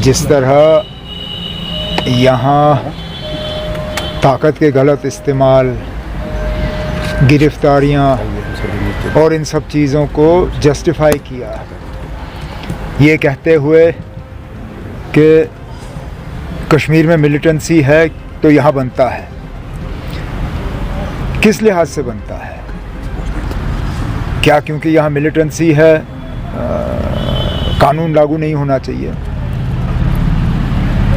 जिस तरह यहाँ ताकत के गलत इस्तेमाल, गिरफ्तारियाँ और इन सब चीज़ों को जस्टिफाई किया, ये कहते हुए कि कश्मीर में मिलिटेंसी है तो यहाँ बनता है। किस लिहाज से बनता है? क्या क्योंकि यहाँ मिलिटेंसी है कानून लागू नहीं होना चाहिए?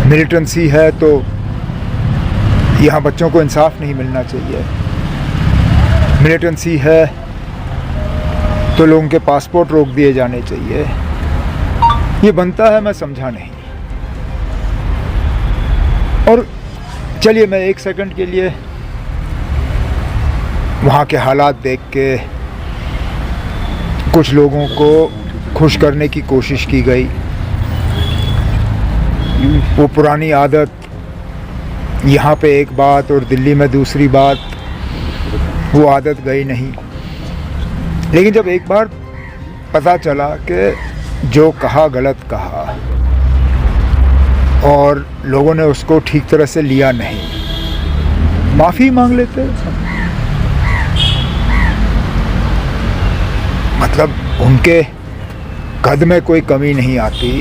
मिलिटेंसी है तो यहाँ बच्चों को इंसाफ नहीं मिलना चाहिए? मिलिटेंसी है तो लोगों के पासपोर्ट रोक दिए जाने चाहिए? ये बनता है, मैं समझा नहीं। और चलिए मैं एक सेकंड के लिए वहाँ के हालात देख के कुछ लोगों को खुश करने की कोशिश की गई। वो पुरानी आदत, यहाँ पे एक बात और दिल्ली में दूसरी बात, वो आदत गई नहीं। लेकिन जब एक बार पता चला कि जो कहा गलत कहा और लोगों ने उसको ठीक तरह से लिया नहीं, माफ़ी मांग लेते। मतलब उनके कद में कोई कमी नहीं आती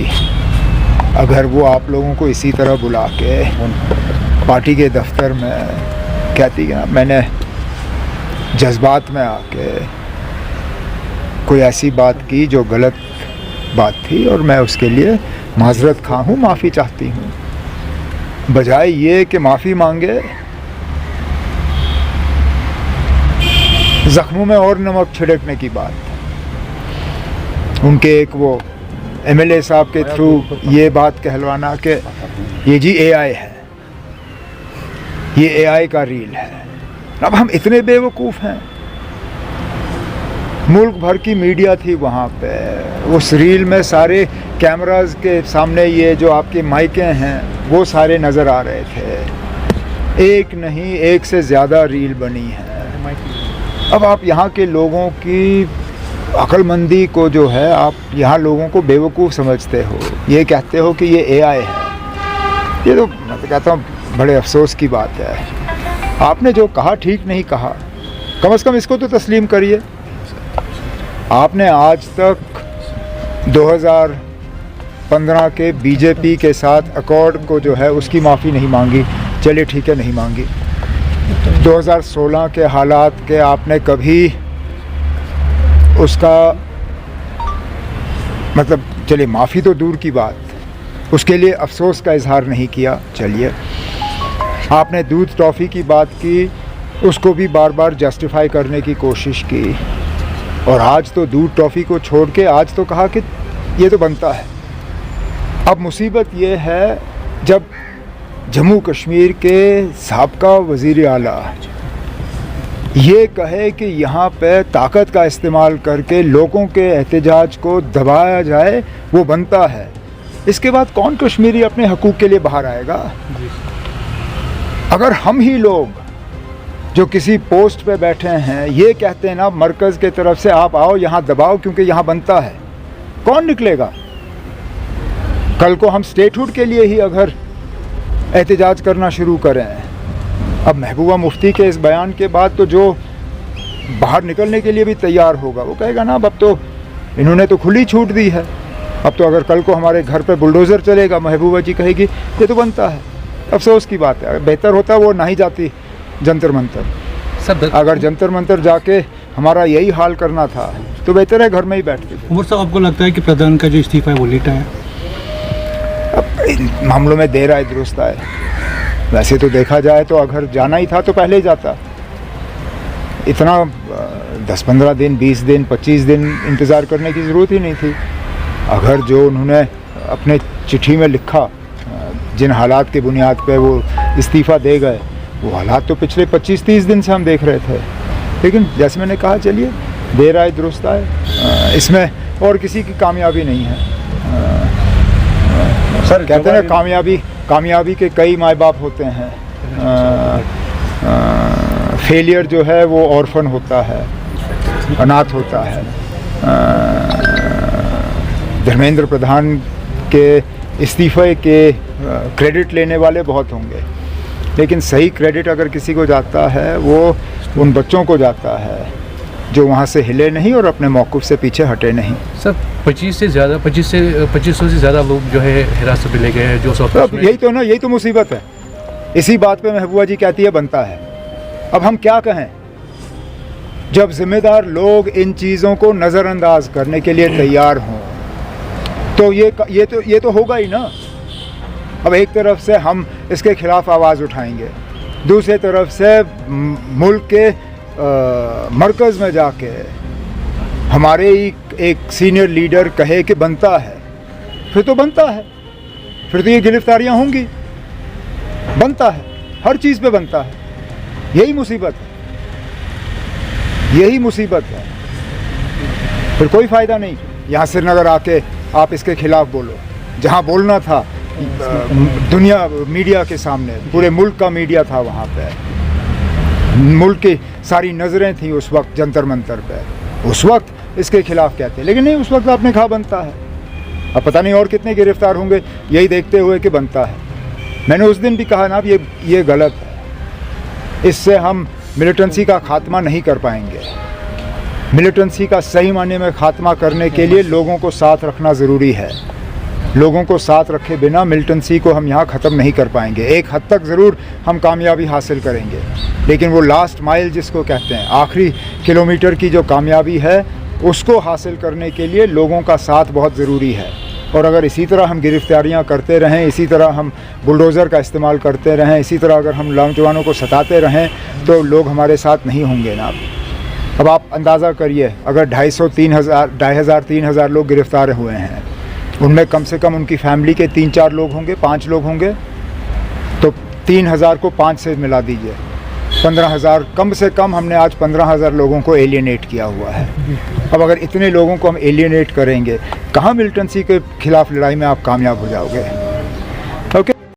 अगर वो आप लोगों को इसी तरह बुला के पार्टी के दफ्तर में कहती है, मैंने जज्बात में आके कोई ऐसी बात की जो गलत बात थी और मैं उसके लिए माजरत खा हूँ, माफ़ी चाहती हूँ। बजाय ये कि माफ़ी मांगे, ज़ख्मों में और नमक छिड़कने की बात। उनके एक वो एमएलए साहब के थ्रू ये बात कहलवाना कि ये जी एआई है, ये एआई का रील है। अब हम इतने बेवकूफ़ हैं। मुल्क भर की मीडिया थी वहाँ पे, उस रील में सारे कैमरास के सामने ये जो आपके माइकें हैं वो सारे नज़र आ रहे थे। एक नहीं, एक से ज़्यादा रील बनी है। अब आप यहाँ के लोगों की अक्लमंदी को जो है, आप यहाँ लोगों को बेवकूफ़ समझते हो, ये कहते हो कि ये एआई है। ये तो मैं तो कहता हूँ बड़े अफसोस की बात है। आपने जो कहा ठीक नहीं कहा, कम से कम इसको तो तस्लीम करिए। आपने आज तक 2015 के बीजेपी के साथ अकॉर्ड को जो है उसकी माफ़ी नहीं मांगी। चलिए ठीक है, नहीं मांगी। 2016 के हालात के आपने कभी उसका मतलब, चलिए माफ़ी तो दूर की बात, उसके लिए अफसोस का इजहार नहीं किया। चलिए, आपने दूध टॉफ़ी की बात की, उसको भी बार बार जस्टिफाई करने की कोशिश की। और आज तो दूध टॉफ़ी को छोड़ के आज तो कहा कि ये तो बनता है। अब मुसीबत ये है जब जम्मू कश्मीर के साबका वज़ीर आला ये कहे कि यहाँ पे ताकत का इस्तेमाल करके लोगों के एहतजाज को दबाया जाए, वो बनता है। इसके बाद कौन कश्मीरी अपने हकूक़ के लिए बाहर आएगा? अगर हम ही लोग जो किसी पोस्ट पे बैठे हैं ये कहते हैं ना मरकज़ के तरफ से आप आओ यहाँ दबाओ क्योंकि यहाँ बनता है, कौन निकलेगा? कल को हम स्टेटहुड के लिए ही अगर एहतजाज करना शुरू करें, अब महबूबा मुफ्ती के इस बयान के बाद तो जो बाहर निकलने के लिए भी तैयार होगा वो कहेगा ना अब तो इन्होंने तो खुली छूट दी है, अब तो अगर कल को हमारे घर पे बुलडोज़र चलेगा, महबूबा जी कहेगी ये तो बनता है। अफसोस की बात है, बेहतर होता वो ना ही जाती जंतर मंतर। अगर जंतर मंतर जाके हमारा यही हाल करना था तो बेहतर है घर में ही बैठते। उमर साहब, आपको लगता है कि प्रधान का जो इस्तीफा है वो लेटा है? अब इन मामलों में देर आए दुरुस्त आए। वैसे तो देखा जाए तो अगर जाना ही था तो पहले ही जाता। इतना 10-15 दिन, 20 दिन, 25 दिन इंतज़ार करने की ज़रूरत ही नहीं थी। अगर जो उन्होंने अपने चिट्ठी में लिखा, जिन हालात के बुनियाद पे वो इस्तीफ़ा दे गए, वो हालात तो पिछले 25-30 दिन से हम देख रहे थे। लेकिन जैसे मैंने कहा, चलिए देर आए दुरुस्त आए, इसमें और किसी की कामयाबी नहीं है। सर कहते हैं कामयाबी के कई माँ बाप होते हैं, फेलियर जो है वो ऑर्फन होता है, अनाथ होता है। धर्मेंद्र प्रधान के इस्तीफ़े के क्रेडिट लेने वाले बहुत होंगे, लेकिन सही क्रेडिट अगर किसी को जाता है वो उन बच्चों को जाता है जो वहाँ से हिले नहीं और अपने मौक़िफ़ से पीछे हटे नहीं। सर 2500 से ज़्यादा लोग जो है हिरासत में ले गए हैं जो तो अब यही तो मुसीबत है। इसी बात पे महबूबा जी कहती है बनता है। अब हम क्या कहें, जब ज़िम्मेदार लोग इन चीज़ों को नज़रअंदाज करने के लिए तैयार हों तो ये तो होगा ही ना। अब एक तरफ से हम इसके ख़िलाफ़ आवाज़ उठाएंगे, दूसरी तरफ से मुल्क के मरकज़ में जाके हमारे ही एक सीनियर लीडर कहे कि बनता है, फिर तो बनता है, फिर तो ये गिरफ्तारियां होंगी। बनता है, हर चीज़ पे बनता है। यही मुसीबत है, यही मुसीबत है। फिर कोई फ़ायदा नहीं यहाँ श्रीनगर आके आप इसके ख़िलाफ़ बोलो, जहाँ बोलना था दुनिया मीडिया के सामने, पूरे मुल्क का मीडिया था वहाँ पे, मुल्क की सारी नज़रें थी उस वक्त जंतर मंतर पे, उस वक्त इसके ख़िलाफ़ कहते, लेकिन नहीं, उस वक्त आपने कहा बनता है। अब पता नहीं और कितने गिरफ्तार होंगे यही देखते हुए कि बनता है। मैंने उस दिन भी कहा ना, ये गलत है, इससे हम मिलिटेंसी का खात्मा नहीं कर पाएंगे। मिलिटेंसी का सही मायने में खात्मा करने के लिए लोगों को साथ रखना ज़रूरी है। लोगों को साथ रखे बिना मिलिटेंसी को हम यहाँ ख़त्म नहीं कर पाएंगे। एक हद तक ज़रूर हम कामयाबी हासिल करेंगे, लेकिन वो लास्ट माइल जिसको कहते हैं, आखिरी किलोमीटर की जो कामयाबी है, उसको हासिल करने के लिए लोगों का साथ बहुत ज़रूरी है। और अगर इसी तरह हम गिरफ्तारियाँ करते रहें, इसी तरह हम बुलडोज़र का इस्तेमाल करते रहें, इसी तरह अगर हम नौजवानों को सताते रहें तो लोग हमारे साथ नहीं होंगे ना। अब आप अंदाज़ा करिए, अगर 2,500-3,000 लोग गिरफ़्तार हुए हैं, उनमें कम से कम उनकी फैमिली के 3-4 लोग होंगे, 5 लोग होंगे, तो 3,000 को 5 से मिला दीजिए, 15,000। कम से कम हमने आज 15,000 लोगों को एलियनेट किया हुआ है। अब अगर इतने लोगों को हम एलियनेट करेंगे, कहाँ मिलिटेंसी के ख़िलाफ़ लड़ाई में आप कामयाब हो जाओगे।